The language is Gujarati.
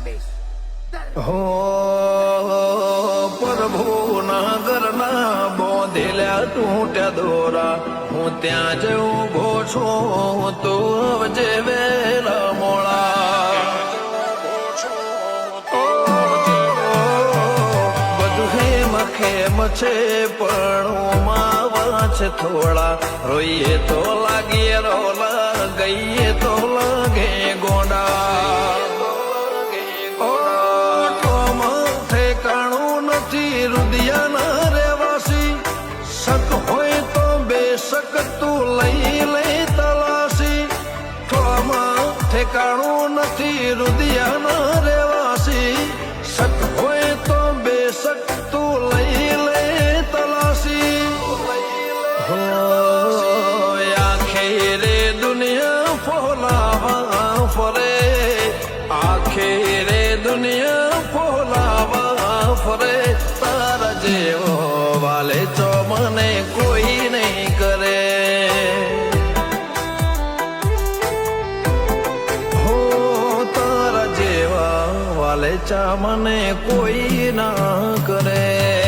હો પ્રભુના ઘરના બોંધેલા તૂટ્યા દોરા હું ત્યાં જ ઊભો છું તું જે વેલા મોળા બધું ખેમ છે પણ માવા છે થોડા રોઈએ તો લાગીએ રોલા ગઈએ તો લાગે ગોંડા રુદિયાના રેવાસી શક હોય તો બેશક તું લઈ લે તલાસી ઠોમાં ઠેકાણું નથી રુદિયાના રેવાસી શક હોય તો બેશક તું લઈ લે તલાસી હો આખે રે દુનિયા ફોલાવા ફરે આખે રે દુનિયા ફોલાવા ફરે તારા જેવો વાલે તો મને કોઈ નહીં કરે હો તારા જેવા વાલે ચા મને કોઈ ના કરે